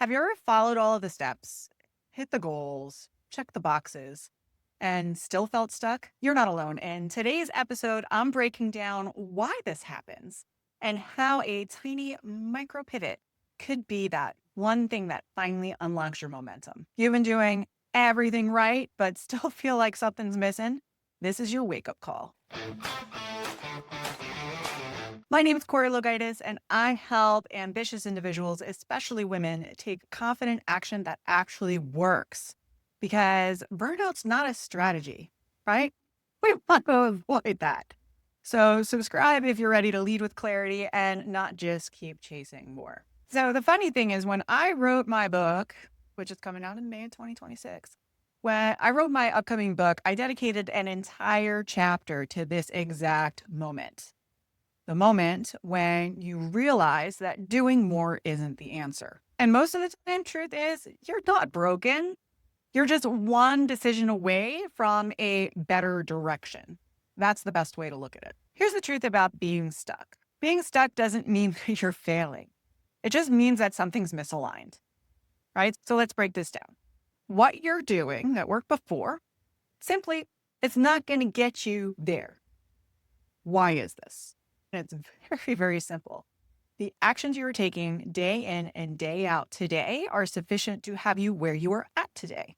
Have you ever followed all of the steps, hit the goals, checked the boxes, and still felt stuck? You're not alone. In today's episode, I'm breaking down why this happens and how a tiny micro pivot could be that one thing that finally unlocks your momentum. You've been doing everything right, but still feel like something's missing. This is your wake up call. My name is Corey Logaitis, and I help ambitious individuals, especially women, take confident action that actually works. Because burnout's not a strategy, right? We want to avoid that. So, subscribe if you're ready to lead with clarity and not just keep chasing more. So, the funny thing is, when I wrote my book, which is coming out in May of 2026, when I wrote my upcoming book, I dedicated an entire chapter to this exact moment. The moment when you realize that doing more isn't the answer. And most of the time, truth is, you're not broken. You're just one decision away from a better direction. That's the best way to look at it. Here's the truth about being stuck. Being stuck doesn't mean that you're failing. It just means that something's misaligned, right? So let's break this down. What you're doing that worked before, simply, it's not going to get you there. Why is this? And it's very, very simple. The actions you're taking day in and day out today are sufficient to have you where you are at today.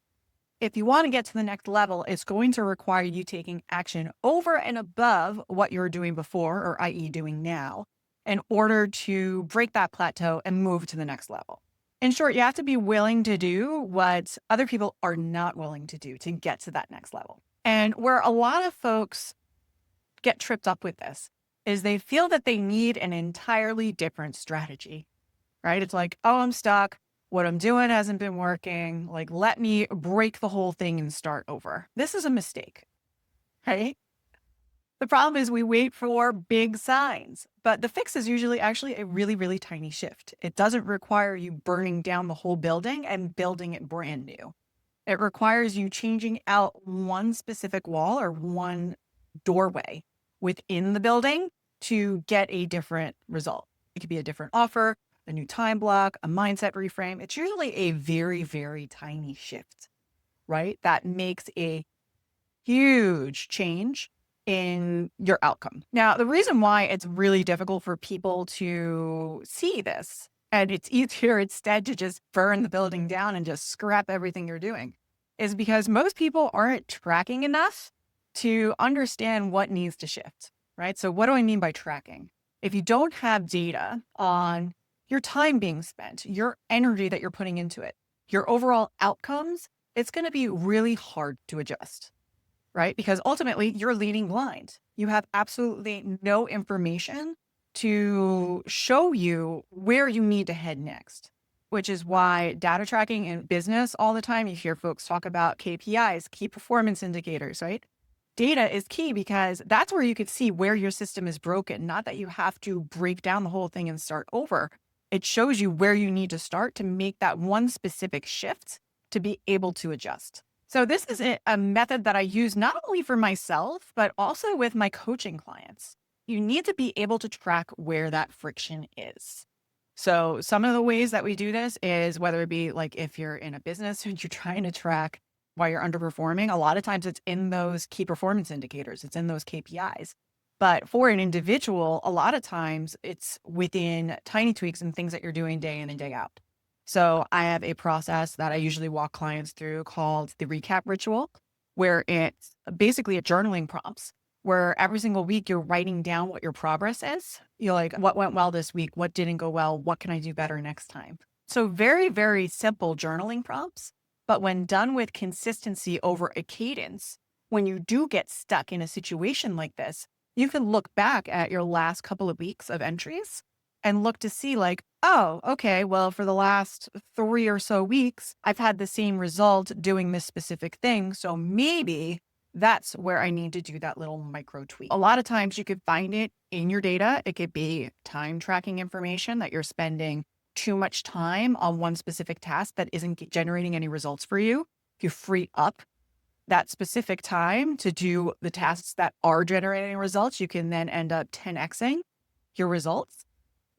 If you want to get to the next level, it's going to require you taking action over and above what you're doing before, or i.e. doing now, in order to break that plateau and move to the next level. In short, you have to be willing to do what other people are not willing to do to get to that next level. And where a lot of folks get tripped up with this is they feel that they need an entirely different strategy, right? It's like, oh, I'm stuck. What I'm doing hasn't been working. Like, let me break the whole thing and start over. This is a mistake, right? The problem is we wait for big signs, but the fix is usually actually a really, really tiny shift. It doesn't require you burning down the whole building and building it brand new. It requires you changing out one specific wall or one doorway within the building to get a different result. It could be a different offer, a new time block, a mindset reframe. It's usually a very, very tiny shift, right? That makes a huge change in your outcome. Now, the reason why it's really difficult for people to see this, and it's easier instead to just burn the building down and just scrap everything you're doing, is because most people aren't tracking enough to understand what needs to shift, right? So what do I mean by tracking? If you don't have data on your time being spent, your energy that you're putting into it, your overall outcomes, it's going to be really hard to adjust, right? Because ultimately you're leading blind. You have absolutely no information to show you where you need to head next, which is why data tracking in business all the time, you hear folks talk about KPIs, key performance indicators, right? Data is key because that's where you could see where your system is broken, not that you have to break down the whole thing and start over. It shows you where you need to start to make that one specific shift to be able to adjust. So this is a method that I use not only for myself, but also with my coaching clients. You need to be able to track where that friction is. So some of the ways that we do this is whether it be like if you're in a business and you're trying to track why you're underperforming, a lot of times it's in those key performance indicators, it's in those KPIs. But for an individual, a lot of times it's within tiny tweaks and things that you're doing day in and day out. So I have a process that I usually walk clients through called the recap ritual, where it's basically a journaling prompts where every single week you're writing down what your progress is. You're like, what went well this week? What didn't go well? What can I do better next time? So very, very simple journaling prompts. But when done with consistency over a cadence, when you do get stuck in a situation like this, you can look back at your last couple of weeks of entries and look to see like, oh, okay, well, for the last 3 or so weeks, I've had the same result doing this specific thing. So maybe that's where I need to do that little micro tweak. A lot of times you could find it in your data. It could be time tracking information that you're spending too much time on one specific task that isn't generating any results for you. If you free up that specific time to do the tasks that are generating results, you can then end up 10xing your results.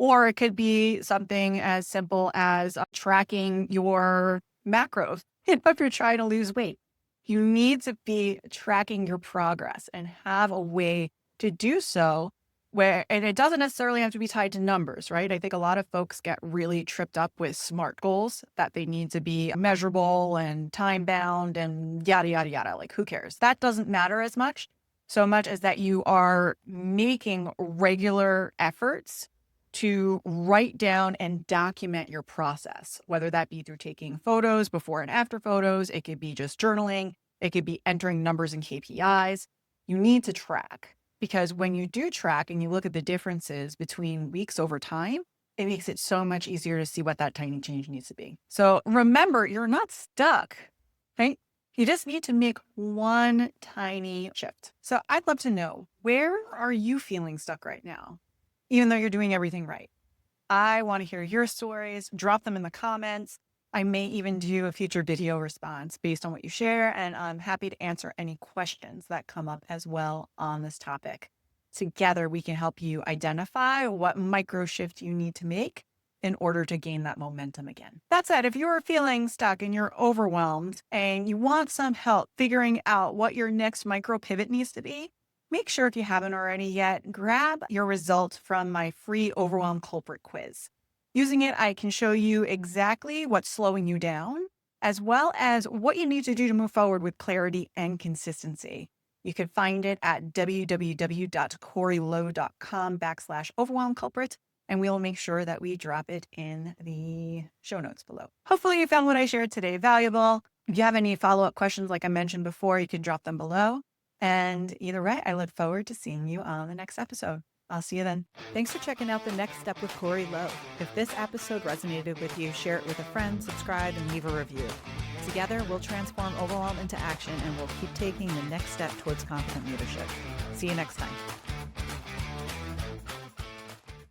Or it could be something as simple as tracking your macros if you're trying to lose weight. You need to be tracking your progress and have a way to do so and it doesn't necessarily have to be tied to numbers, right? I think a lot of folks get really tripped up with SMART goals that they need to be measurable and time bound and yada, yada, yada. Like, who cares? That doesn't matter as much, so much as that you are making regular efforts to write down and document your process, whether that be through taking photos, before and after photos. It could be just journaling. It could be entering numbers and KPIs. You need to track, because when you do track and you look at the differences between weeks over time, it makes it so much easier to see what that tiny change needs to be. So remember, you're not stuck, right? You just need to make one tiny shift. So I'd love to know, where are you feeling stuck right now, even though you're doing everything right? I want to hear your stories. Drop them in the comments. I may even do a future video response based on what you share, and I'm happy to answer any questions that come up as well on this topic. Together, we can help you identify what micro shift you need to make in order to gain that momentum again. That said, if you're feeling stuck and you're overwhelmed and you want some help figuring out what your next micro pivot needs to be, make sure, if you haven't already yet, grab your results from my free Overwhelm Culprit Quiz. Using it, I can show you exactly what's slowing you down, as well as what you need to do to move forward with clarity and consistency. You can find it at www.coreylowe.com/overwhelm culprit, and we'll make sure that we drop it in the show notes below. Hopefully you found what I shared today valuable. If you have any follow-up questions, like I mentioned before, you can drop them below. And either way, I look forward to seeing you on the next episode. I'll see you then. Thanks for checking out The Next Step with Corey Lowe. If this episode resonated with you, share it with a friend, subscribe, and leave a review. Together, we'll transform overwhelm into action, and we'll keep taking the next step towards confident leadership. See you next time.